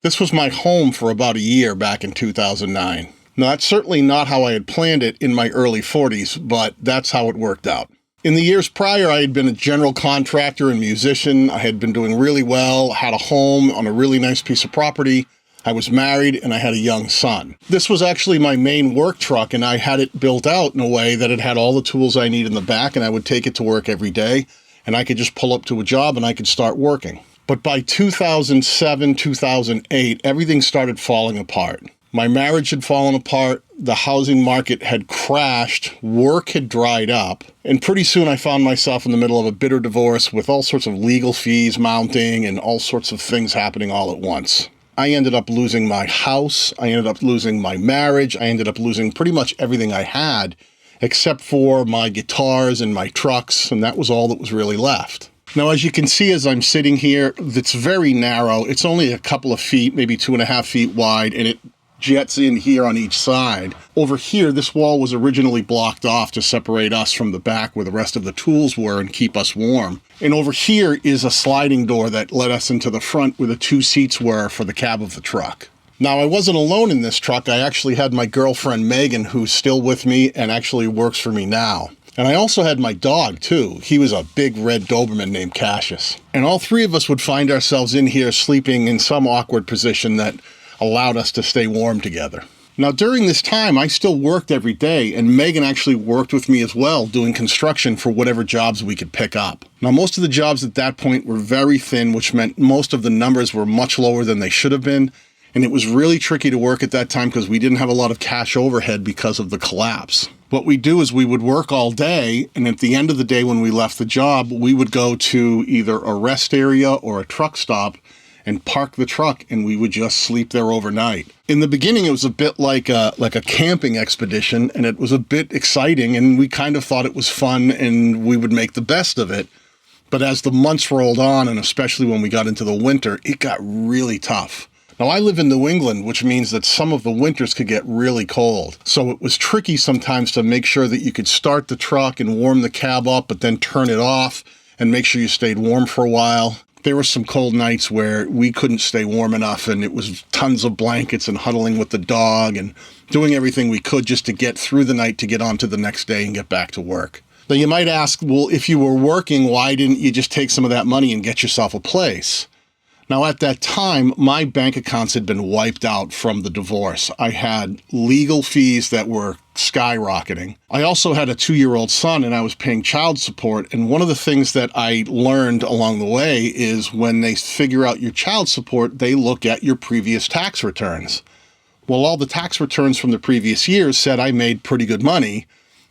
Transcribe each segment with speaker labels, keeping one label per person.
Speaker 1: This was my home for about a year back in 2009. Now, that's certainly not how I had planned it in my early 40s, but that's how it worked out. In the years prior, I had been a general contractor and musician. I had been doing really well, had a home on a really nice piece of property. I was married and I had a young son. This was actually my main work truck, and I had it built out in a way that it had all the tools I need in the back, and I would take it to work every day, and I could just pull up to a job and I could start working. But by 2007, 2008, everything started falling apart. My marriage had fallen apart, the housing market had crashed, work had dried up, and pretty soon I found myself in the middle of a bitter divorce with all sorts of legal fees mounting and all sorts of things happening all at once. I ended up losing my house, I ended up losing my marriage, I ended up losing pretty much everything I had, except for my guitars and my trucks, and that was all that was really left. Now, as you can see as I'm sitting here, it's very narrow. It's only a couple of feet, maybe 2.5 feet wide, and it jets in here on each side. Over here, this wall was originally blocked off to separate us from the back where the rest of the tools were and keep us warm. And over here is a sliding door that led us into the front where the 2 seats were for the cab of the truck. Now, I wasn't alone in this truck. I actually had my girlfriend, Megan, who's still with me and actually works for me now. And I also had my dog, too. He was a big red Doberman named Cassius. And all 3 of us would find ourselves in here sleeping in some awkward position that allowed us to stay warm together. Now, during this time, I still worked every day, and Megan actually worked with me as well, doing construction for whatever jobs we could pick up. Now, most of the jobs at that point were very thin, which meant most of the numbers were much lower than they should have been, and it was really tricky to work at that time because we didn't have a lot of cash overhead because of the collapse. What we do is we would work all day, and at the end of the day when we left the job, we would go to either a rest area or a truck stop and park the truck, and we would just sleep there overnight. In the beginning, it was a bit like a camping expedition, and it was a bit exciting, and we kind of thought it was fun, and we would make the best of it. But as the months rolled on, and especially when we got into the winter, it got really tough. Now, I live in New England, which means that some of the winters could get really cold. So it was tricky sometimes to make sure that you could start the truck and warm the cab up, but then turn it off and make sure you stayed warm for a while. There were some cold nights where we couldn't stay warm enough, and it was tons of blankets and huddling with the dog and doing everything we could just to get through the night to get on to the next day and get back to work. Now, you might ask, well, if you were working, why didn't you just take some of that money and get yourself a place? Now, at that time, my bank accounts had been wiped out from the divorce. I had legal fees that were skyrocketing. I also had a 2-year-old son, and I was paying child support. And one of the things that I learned along the way is when they figure out your child support, they look at your previous tax returns. Well, all the tax returns from the previous years said I made pretty good money.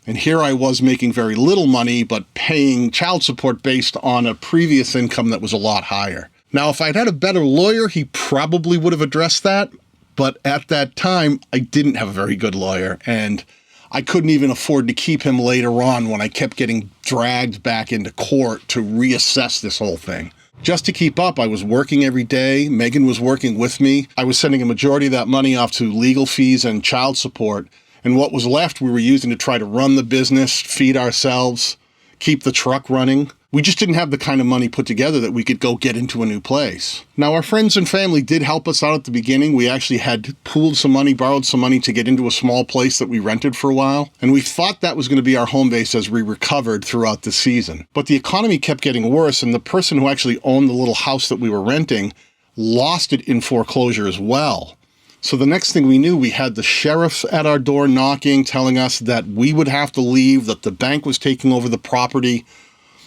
Speaker 1: And here I was making very little money, but paying child support based on a previous income that was a lot higher. Now, if I'd had a better lawyer, he probably would have addressed that. But at that time, I didn't have a very good lawyer, and I couldn't even afford to keep him later on when I kept getting dragged back into court to reassess this whole thing. Just to keep up, I was working every day. Megan was working with me. I was sending a majority of that money off to legal fees and child support. And what was left, we were using to try to run the business, feed ourselves, keep the truck running. We just didn't have the kind of money put together that we could go get into a new place. Now, our friends and family did help us out at the beginning. We actually had pooled some money, borrowed some money to get into a small place that we rented for a while. And we thought that was going to be our home base as we recovered throughout the season. But the economy kept getting worse, and the person who actually owned the little house that we were renting lost it in foreclosure as well. So the next thing we knew, we had the sheriff at our door knocking, telling us that we would have to leave, that the bank was taking over the property.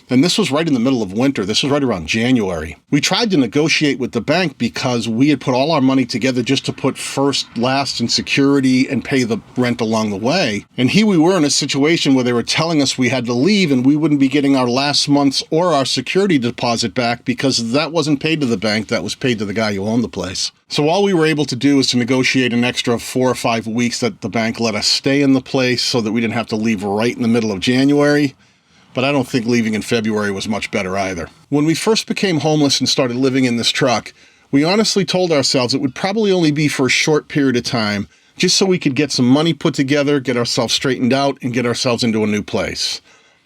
Speaker 1: And this was right in the middle of winter. This was right around January. We tried to negotiate with the bank because we had put all our money together just to put first, last, and security and pay the rent along the way. And here we were in a situation where they were telling us we had to leave and we wouldn't be getting our last month's or our security deposit back because that wasn't paid to the bank. That was paid to the guy who owned the place. So all we were able to do was to negotiate an extra 4 or 5 weeks that the bank let us stay in the place so that we didn't have to leave right in the middle of January. But I don't think leaving in February was much better either. When we first became homeless and started living in this truck, we honestly told ourselves it would probably only be for a short period of time, just so we could get some money put together, get ourselves straightened out, and get ourselves into a new place.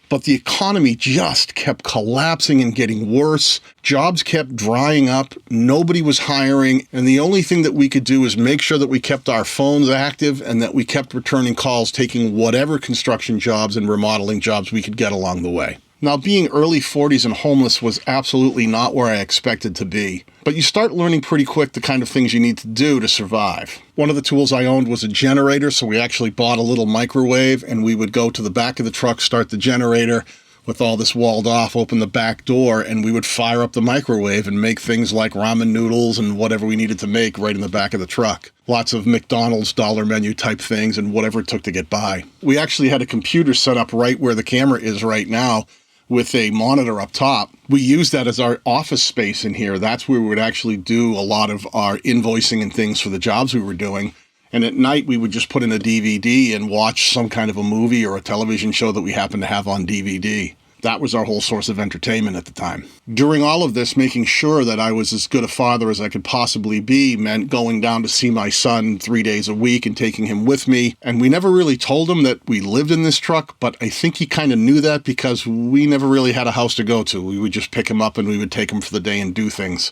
Speaker 1: But the economy just kept collapsing and getting worse. Jobs kept drying up. Nobody was hiring. And the only thing that we could do is make sure that we kept our phones active and that we kept returning calls, taking whatever construction jobs and remodeling jobs we could get along the way. Now, being early 40s and homeless was absolutely not where I expected to be. But you start learning pretty quick the kind of things you need to do to survive. One of the tools I owned was a generator, so we actually bought a little microwave, and we would go to the back of the truck, start the generator with all this walled off, open the back door, and we would fire up the microwave and make things like ramen noodles and whatever we needed to make right in the back of the truck. Lots of McDonald's dollar menu type things and whatever it took to get by. We actually had a computer set up right where the camera is right now, with a monitor up top. We use that as our office space in here. That's where we would actually do a lot of our invoicing and things for the jobs we were doing. And at night, we would just put in a DVD and watch some kind of a movie or a television show that we happened to have on DVD. That was our whole source of entertainment at the time. During all of this, making sure that I was as good a father as I could possibly be meant going down to see my son 3 days a week and taking him with me. And we never really told him that we lived in this truck, but I think he kind of knew that because we never really had a house to go to. We would just pick him up and we would take him for the day and do things.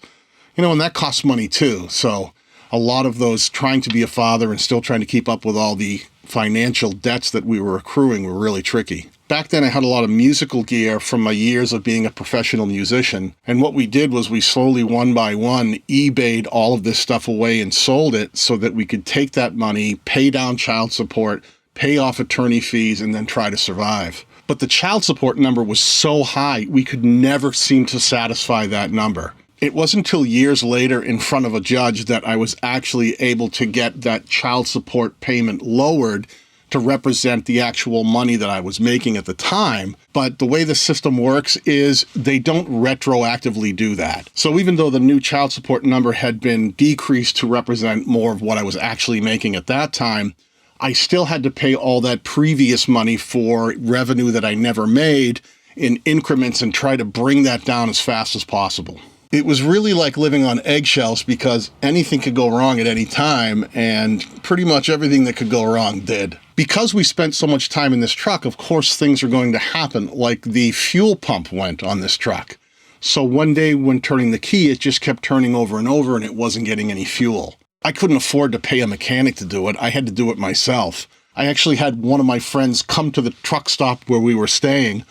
Speaker 1: And that costs money too. So a lot of those trying to be a father and still trying to keep up with all the financial debts that we were accruing were really tricky. Back then, I had a lot of musical gear from my years of being a professional musician. And what we did was we slowly, one by one, eBayed all of this stuff away and sold it so that we could take that money, pay down child support, pay off attorney fees, and then try to survive. But the child support number was so high, we could never seem to satisfy that number. It wasn't until years later in front of a judge that I was actually able to get that child support payment lowered to represent the actual money that I was making at the time. But the way the system works is they don't retroactively do that. So even though the new child support number had been decreased to represent more of what I was actually making at that time, I still had to pay all that previous money for revenue that I never made in increments and try to bring that down as fast as possible. It was really like living on eggshells because anything could go wrong at any time, and pretty much everything that could go wrong did. Because we spent so much time in this truck, of course things are going to happen, like the fuel pump went on this truck. So one day when turning the key, it just kept turning over and over and it wasn't getting any fuel. I couldn't afford to pay a mechanic to do it. I had to do it myself. I actually had one of my friends come to the truck stop where we were staying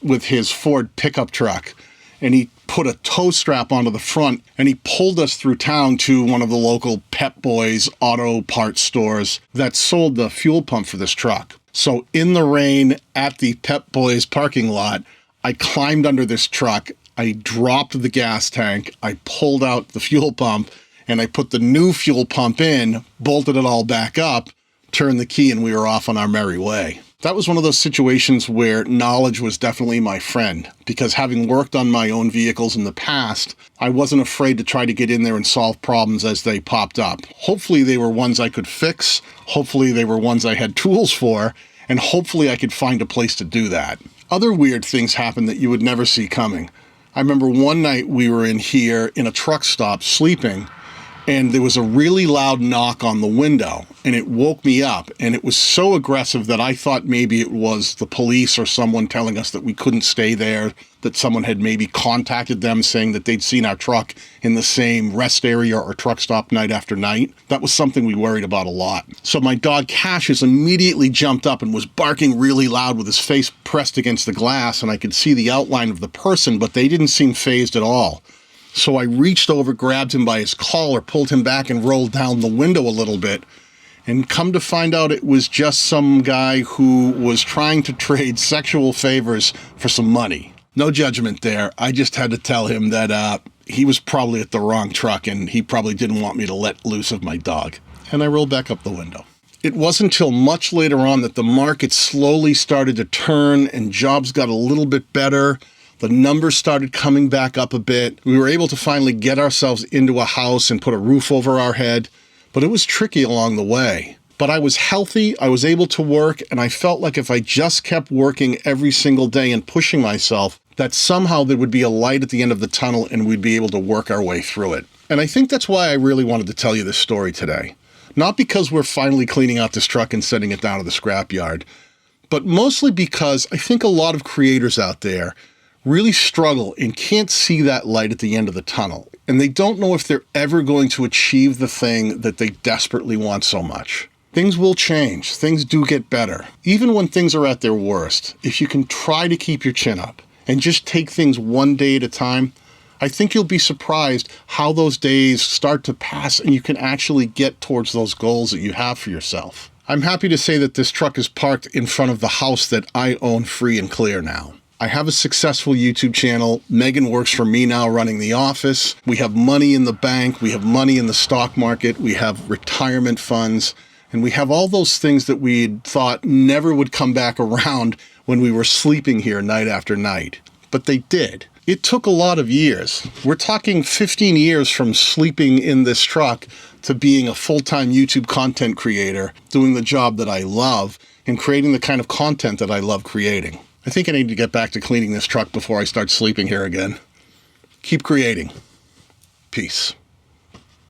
Speaker 1: with his Ford pickup truck, and he put a tow strap onto the front, and he pulled us through town to one of the local Pep Boys auto parts stores that sold the fuel pump for this truck. So in the rain at the Pep Boys parking lot, I climbed under this truck, I dropped the gas tank, I pulled out the fuel pump, and I put the new fuel pump in, bolted it all back up, turned the key, and we were off on our merry way. That was one of those situations where knowledge was definitely my friend, because having worked on my own vehicles in the past, I wasn't afraid to try to get in there and solve problems as they popped up. Hopefully they were ones I could fix, hopefully they were ones I had tools for, and hopefully I could find a place to do that. Other weird things happened that you would never see coming. I remember one night we were in here in a truck stop sleeping, and there was a really loud knock on the window, and it woke me up, and it was so aggressive that I thought maybe it was the police or someone telling us that we couldn't stay there, that someone had maybe contacted them saying that they'd seen our truck in the same rest area or truck stop night after night. That was something we worried about a lot. So my dog Cassius immediately jumped up and was barking really loud with his face pressed against the glass, and I could see the outline of the person, but they didn't seem fazed at all. So I reached over, grabbed him by his collar, pulled him back, and rolled down the window a little bit. And come to find out, it was just some guy who was trying to trade sexual favors for some money. No judgment there. I just had to tell him that he was probably at the wrong truck, and he probably didn't want me to let loose of my dog. And I rolled back up the window. It wasn't until much later on that the market slowly started to turn and jobs got a little bit better. The numbers started coming back up a bit. We were able to finally get ourselves into a house and put a roof over our head, but it was tricky along the way. But I was healthy, I was able to work, and I felt like if I just kept working every single day and pushing myself, that somehow there would be a light at the end of the tunnel and we'd be able to work our way through it. And I think that's why I really wanted to tell you this story today. Not because we're finally cleaning out this truck and sending it down to the scrapyard, but mostly because I think a lot of creators out there really struggle and can't see that light at the end of the tunnel. And they don't know if they're ever going to achieve the thing that they desperately want so much. Things will change. Things do get better. Even when things are at their worst, if you can try to keep your chin up and just take things one day at a time, I think you'll be surprised how those days start to pass and you can actually get towards those goals that you have for yourself. I'm happy to say that this truck is parked in front of the house that I own free and clear now. I have a successful YouTube channel. Megan works for me now running the office. We have money in the bank. We have money in the stock market. We have retirement funds. And we have all those things that we thought never would come back around when we were sleeping here night after night. But they did. It took a lot of years. We're talking 15 years from sleeping in this truck to being a full-time YouTube content creator, doing the job that I love, and creating the kind of content that I love creating. I think I need to get back to cleaning this truck before I start sleeping here again. Keep creating. Peace.